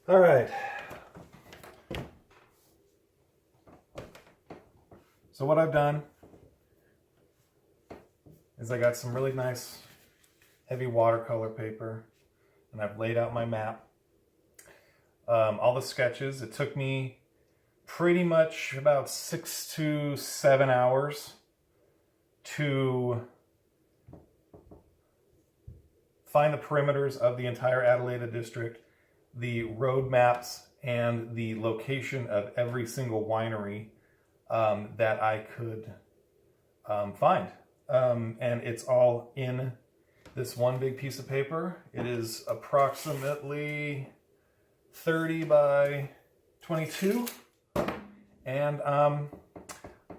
All right. So what I've done is I got some really nice heavy watercolor paper and I've laid out my map. All the sketches. It took me pretty much about 6 to 7 hours to find the perimeters of the entire Adelaida district, the road maps, and the location of every single winery that I could find. And it's all in this one big piece of paper. It is approximately 30 by 22. And I'm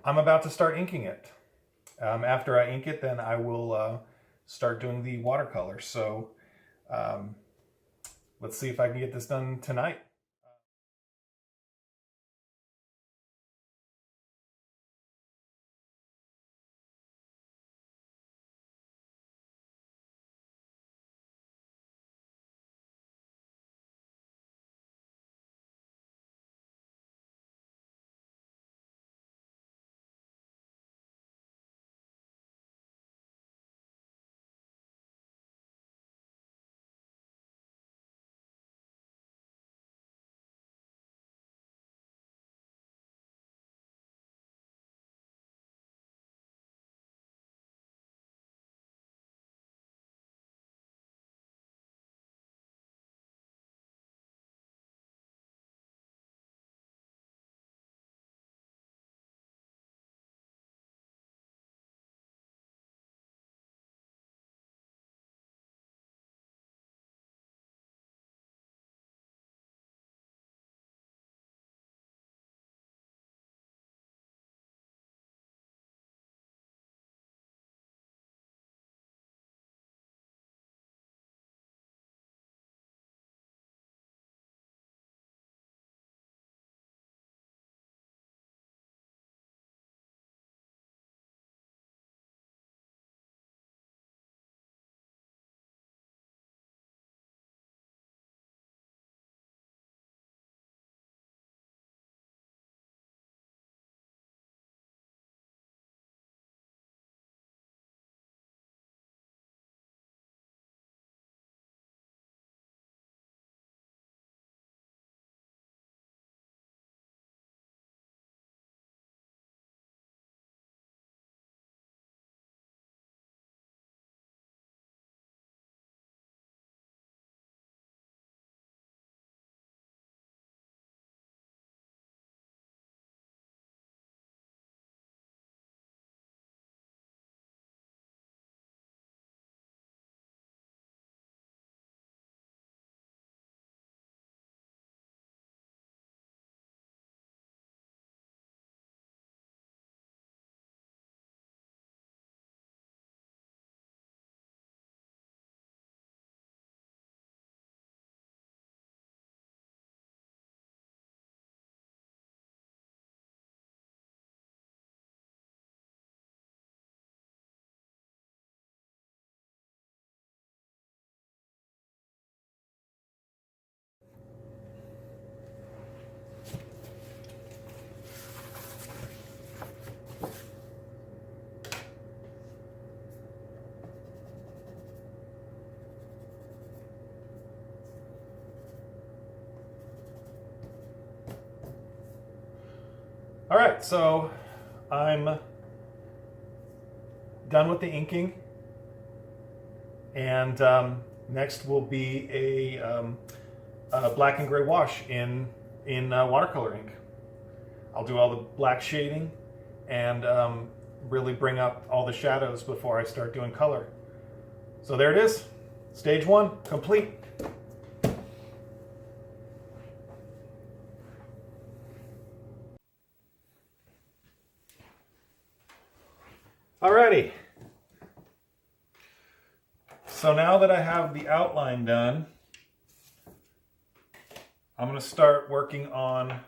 about to start inking it. After I ink it, then I will start doing the watercolor. So let's see if I can get this done tonight. All right, so I'm done with the inking, and next will be a black and gray wash in watercolor ink. I'll do all the black shading and really bring up all the shadows before I start doing color. So there it is, stage 1 complete. Alrighty, so now that I have the outline done, I'm going to start working on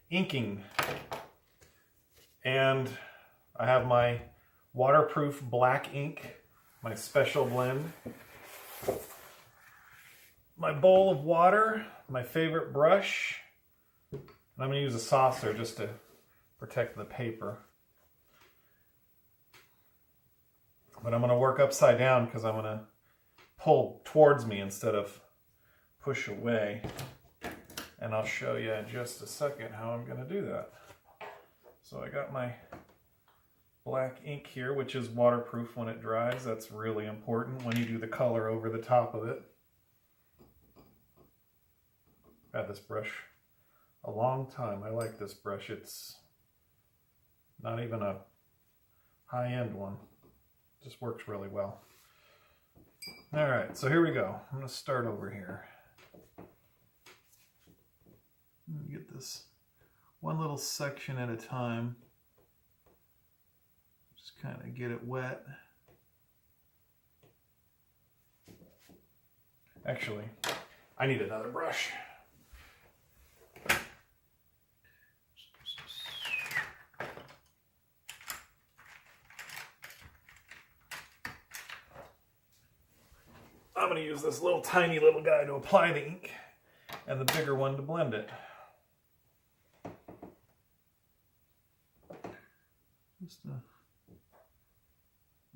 inking. And I have my waterproof black ink, my special blend, my bowl of water, my favorite brush, and I'm going to use a saucer just to protect the paper. But I'm going to work upside down because I'm going to pull towards me instead of push away. And I'll show you in just a second how I'm going to do that. So I got my black ink here, which is waterproof when it dries. That's really important when you do the color over the top of it. I've had this brush a long time. I like this brush. It's not even a high-end one. Just works really well. All right, so here we go. I'm going to start over here. Get this one little section at a time. Just kind of get it wet. Actually, I need another brush. I'm going to use this little tiny little guy to apply the ink and the bigger one to blend it. Just a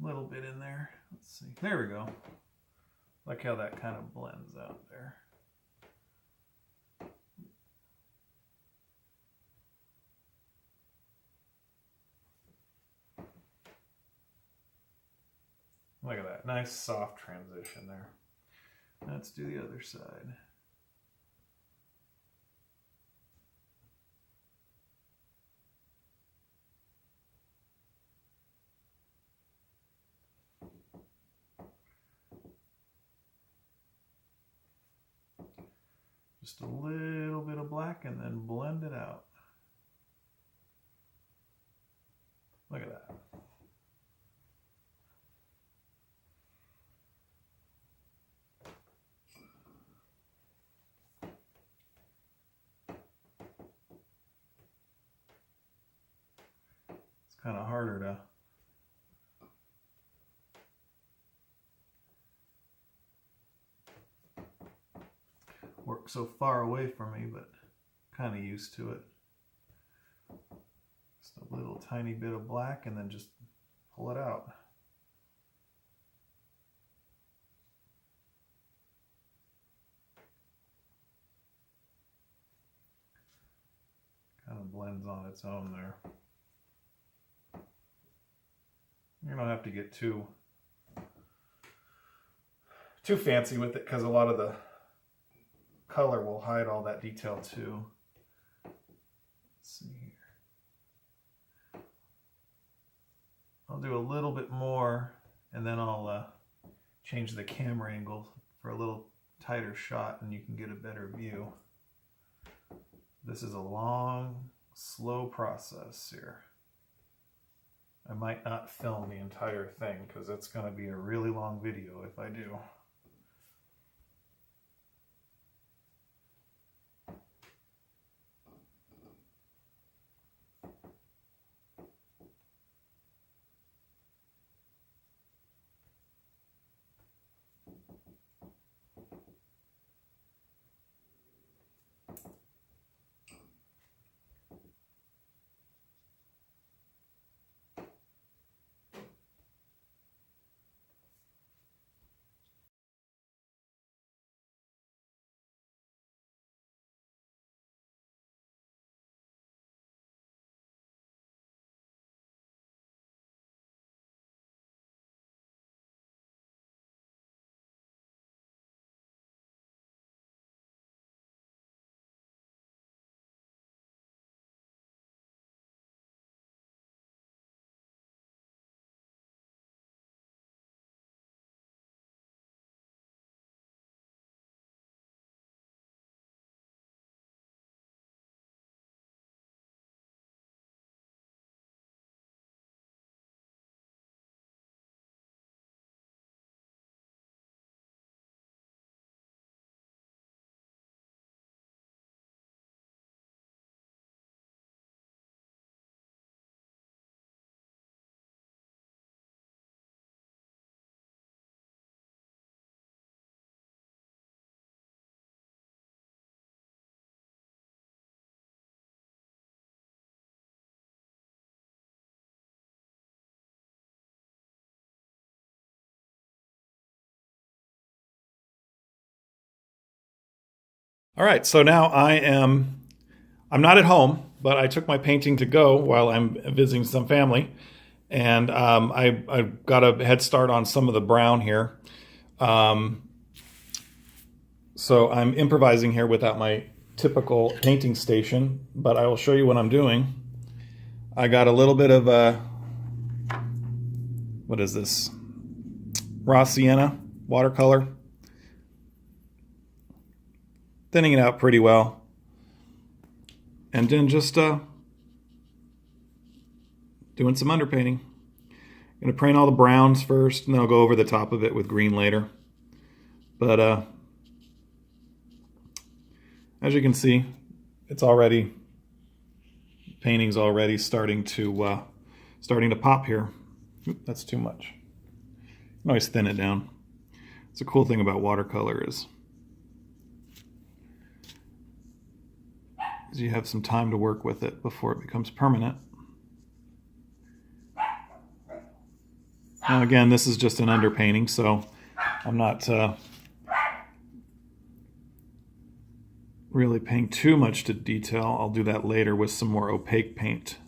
little bit in there. Let's see. There we go. Like how that kind of blends out there. Look at that. Nice soft transition there. Let's do the other side. Just a little bit of black and then blend it out. Look at that. It's kind of harder to work so far away from me, but kind of used to it. Just a little tiny bit of black and then just pull it out. Kind of blends on its own there. You don't have to get too fancy with it because a lot of the color will hide all that detail too. Let's see here. I'll do a little bit more and then I'll change the camera angle for a little tighter shot and you can get a better view. This is a long, slow process here. I might not film the entire thing because it's going to be a really long video if I do. All right, so now I'm not at home, but I took my painting to go while I'm visiting some family, and I got a head start on some of the brown here. So I'm improvising here without my typical painting station, but I will show you what I'm doing. I got a little bit of what is this? Raw sienna watercolor. Thinning it out pretty well. And then just doing some underpainting. I'm going to paint all the browns first, and then I'll go over the top of it with green later. But as you can see, it's already, painting's already starting to pop here. Oop, that's too much. You can always thin it down. It's a cool thing about watercolor is you have some time to work with it before it becomes permanent. Now again, this is just an underpainting, so I'm not really paying too much to detail. I'll do that later with some more opaque paint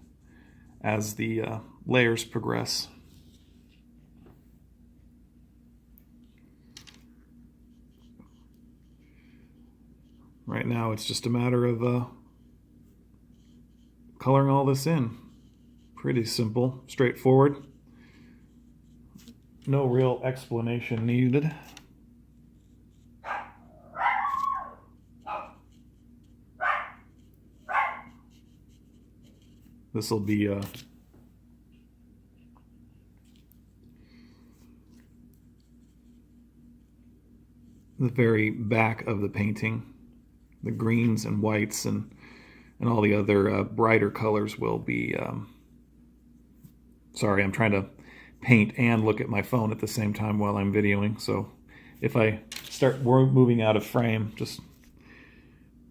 as the layers progress. Right now it's just a matter of coloring all this in. Pretty simple, straightforward. No real explanation needed. This will be the very back of the painting. The greens and whites and all the other brighter colors will be... Sorry, I'm trying to paint and look at my phone at the same time while I'm videoing, so if I start moving out of frame, just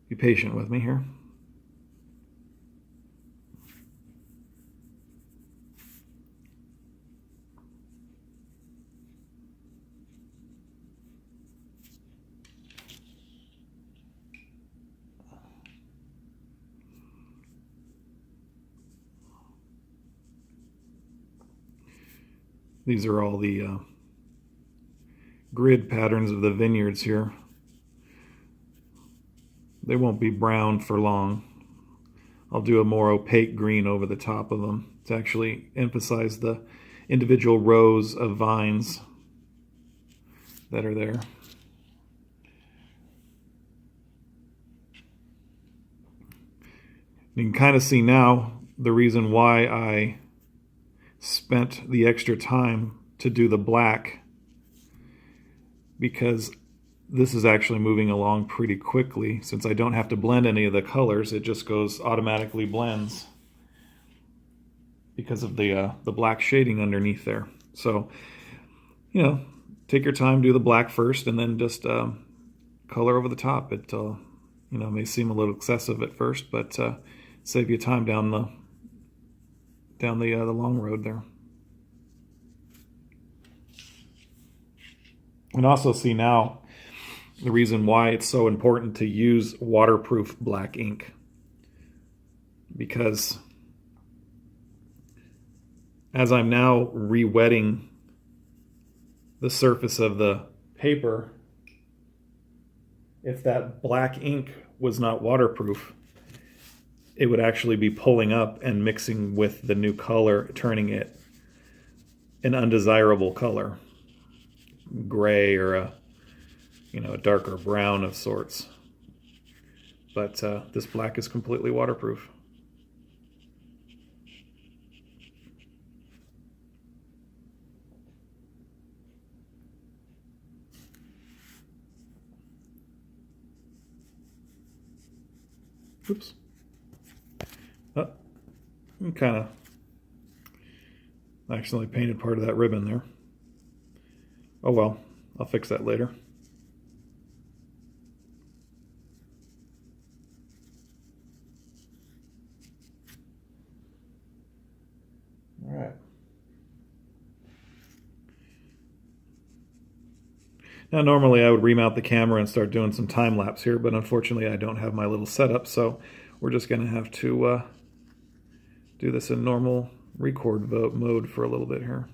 be patient with me here. These are all the grid patterns of the vineyards here. They won't be brown for long. I'll do a more opaque green over the top of them to actually emphasize the individual rows of vines that are there. You can kind of see now the reason why I spent the extra time to do the black, because this is actually moving along pretty quickly. Since I don't have to blend any of the colors, it just goes automatically blends because of the black shading underneath there. So, you know, take your time, do the black first, and then just color over the top. It you know, may seem a little excessive at first, but save you time down the long road there. And also see now the reason why it's so important to use waterproof black ink, because as I'm now re-wetting the surface of the paper, if that black ink was not waterproof, it would actually be pulling up and mixing with the new color, turning it an undesirable color, gray or a darker brown of sorts. But this black is completely waterproof. Oops. Oh, kind of accidentally painted part of that ribbon there. Oh well, I'll fix that later. All right. Now, normally I would remount the camera and start doing some time lapse here, but unfortunately I don't have my little setup, so we're just going to have to do this in normal record mode for a little bit here.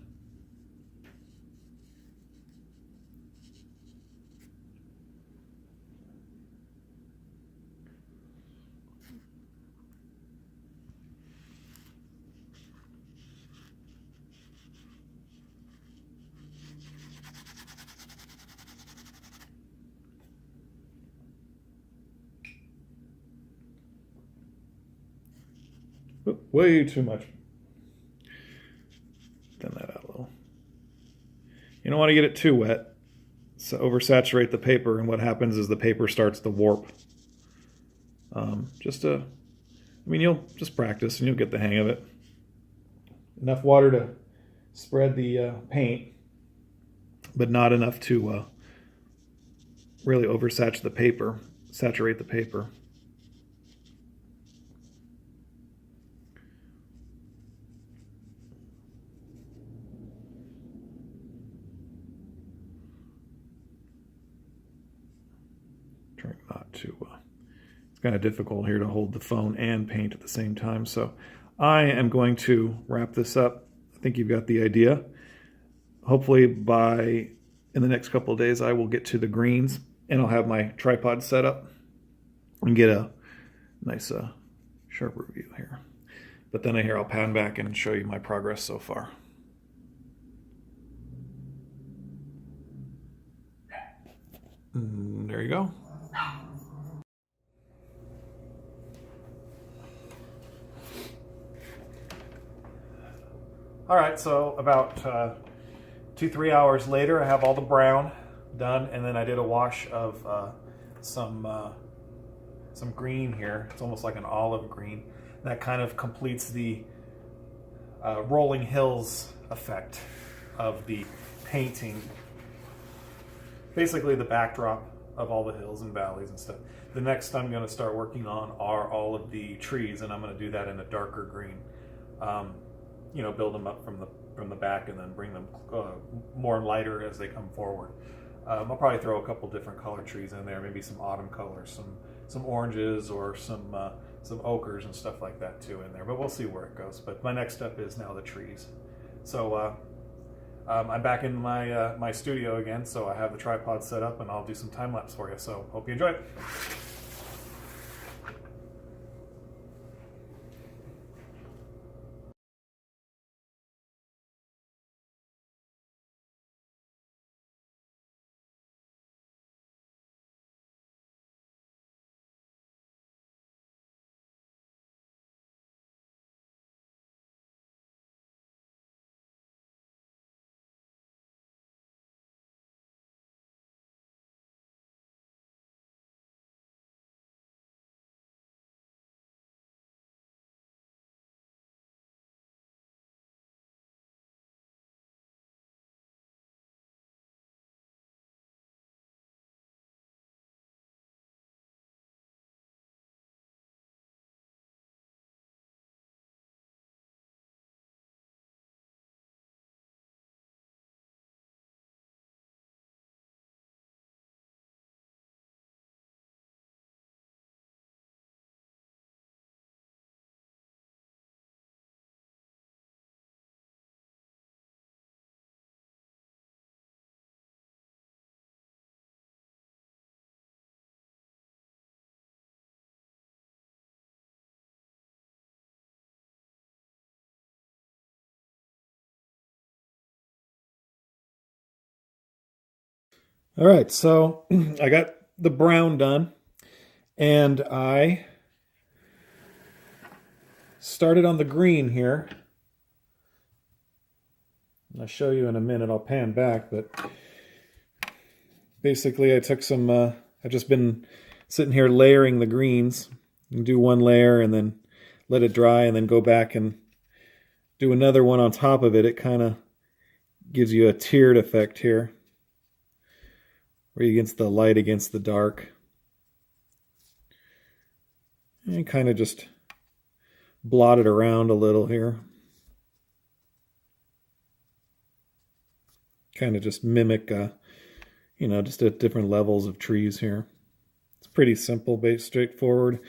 Way too much. Thin that out a little. You don't want to get it too wet. So oversaturate the paper, and what happens is the paper starts to warp. You'll just practice and you'll get the hang of it. Enough water to spread the paint, but not enough to really oversaturate the paper. Saturate the paper. Trying not to. It's kind of difficult here to hold the phone and paint at the same time, so I am going to wrap this up. I think you've got the idea. Hopefully in the next couple of days I will get to the greens and I'll have my tripod set up and get a nice sharper view here. But then I'll pan back and show you my progress so far. And there you go. All right, so about 2-3 hours later, I have all the brown done, and then I did a wash of some green here. It's almost like an olive green. That kind of completes the rolling hills effect of the painting. Basically the backdrop of all the hills and valleys and stuff. The next I'm going to start working on are all of the trees, and I'm going to do that in a darker green. Build them up from the back and then bring them more lighter as they come forward. I'll probably throw a couple different color trees in there, maybe some autumn colors, some oranges or some ochres and stuff like that too in there. But we'll see where it goes. But my next step is now the trees. So I'm back in my studio again, so I have the tripod set up and I'll do some time lapse for you. So hope you enjoy it. All right, so I got the brown done, and I started on the green here. I'll show you in a minute. I'll pan back, but basically I took some, I've just been sitting here layering the greens. You can do one layer and then let it dry and then go back and do another one on top of it. It kind of gives you a tiered effect here, where you against the light against the dark. And kind of just blot it around a little here. Kind of just mimic you know, just at different levels of trees here. It's pretty simple, straightforward,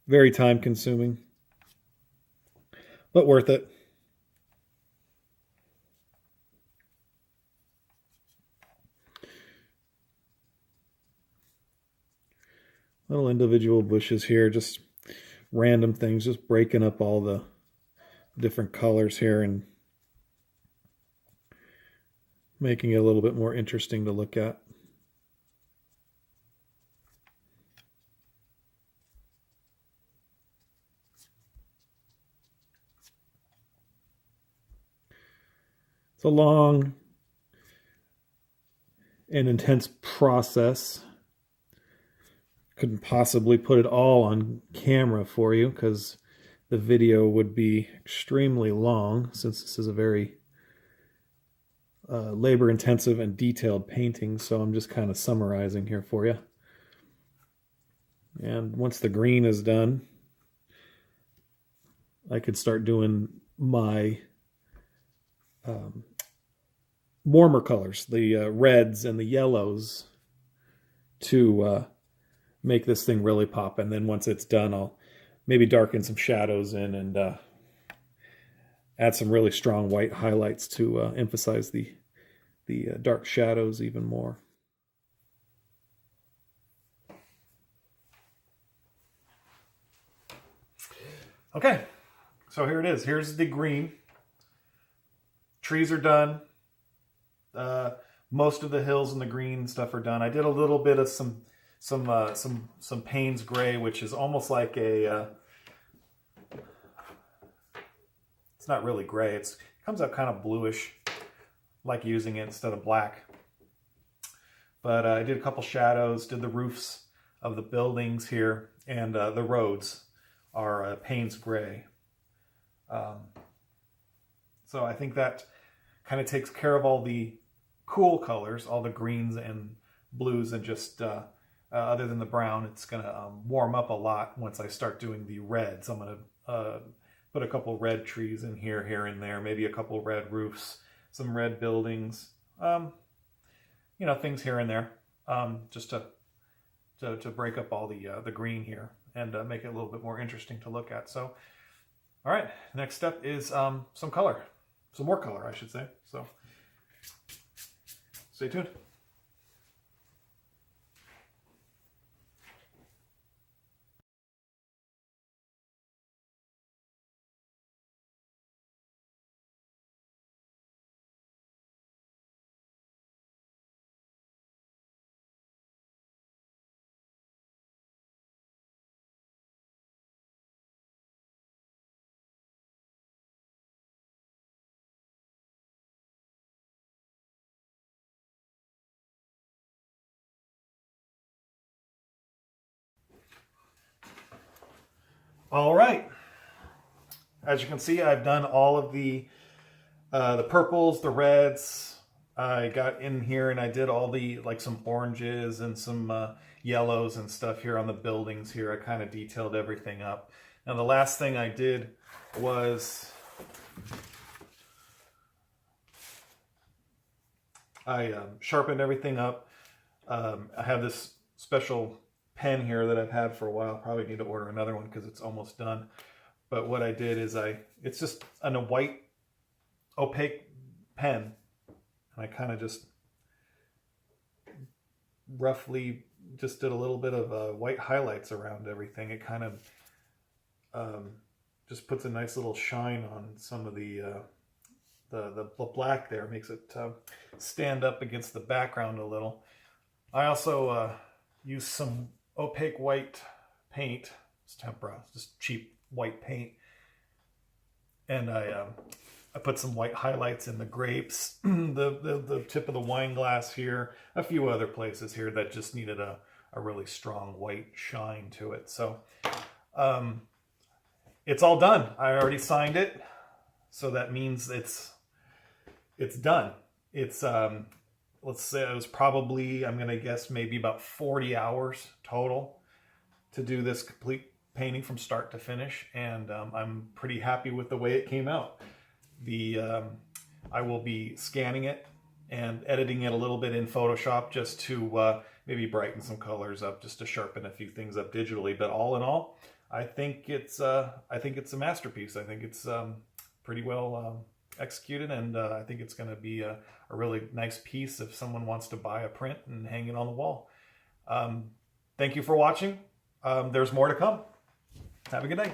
very time consuming, but worth it. Little individual bushes here, just random things, just breaking up all the different colors here and making it a little bit more interesting to look at. It's a long and intense process. Couldn't possibly put it all on camera for you because the video would be extremely long, since this is a very labor intensive and detailed painting. So I'm just kind of summarizing here for you. And once the green is done, I could start doing my warmer colors, the reds and the yellows, to make this thing really pop. And then once it's done, I'll maybe darken some shadows in and add some really strong white highlights to emphasize the dark shadows even more. Okay, so here it is. Here's the green. Trees are done. Most of the hills and the green stuff are done. I did a little bit of some Payne's gray, which is almost like a. It's not really gray. It comes out kind of bluish, like using it instead of black. But I did a couple shadows. Did the roofs of the buildings here, and the roads are Payne's gray. So I think that kind of takes care of all the cool colors, all the greens and blues, and just other than the brown, it's going to warm up a lot once I start doing the reds. I'm going to put a couple red trees in here and there, maybe a couple red roofs, some red buildings, you know, things here and there, just to break up all the green here and make it a little bit more interesting to look at. So, all right, next step is some color. Some more color, I should say. So, stay tuned. All right. As you can see, I've done all of the purples, the reds. I got in here and I did all the, like, some oranges and some yellows and stuff here on the buildings here. I kind of detailed everything up. Now the last thing I did was I sharpened everything up. I have this special pen here that I've had for a while. Probably need to order another one because it's almost done. But what I did is it's just a white opaque pen. And I kind of just roughly just did a little bit of white highlights around everything. It kind of just puts a nice little shine on some of the black there. Makes it stand up against the background a little. I also used some opaque white paint. It's tempera, just cheap white paint. And I put some white highlights in the grapes, the tip of the wine glass here, a few other places here that just needed a really strong white shine to it. So it's all done. I already signed it. So that means it's done. It's let's say it was probably, I'm going to guess, maybe about 40 hours total to do this complete painting from start to finish. And I'm pretty happy with the way it came out. I will be scanning it and editing it a little bit in Photoshop just to maybe brighten some colors up, just to sharpen a few things up digitally. But all in all, I think it's a masterpiece. I think it's pretty well executed, and I think it's going to be a really nice piece if someone wants to buy a print and hang it on the wall. Thank you for watching. There's more to come. Have a good day.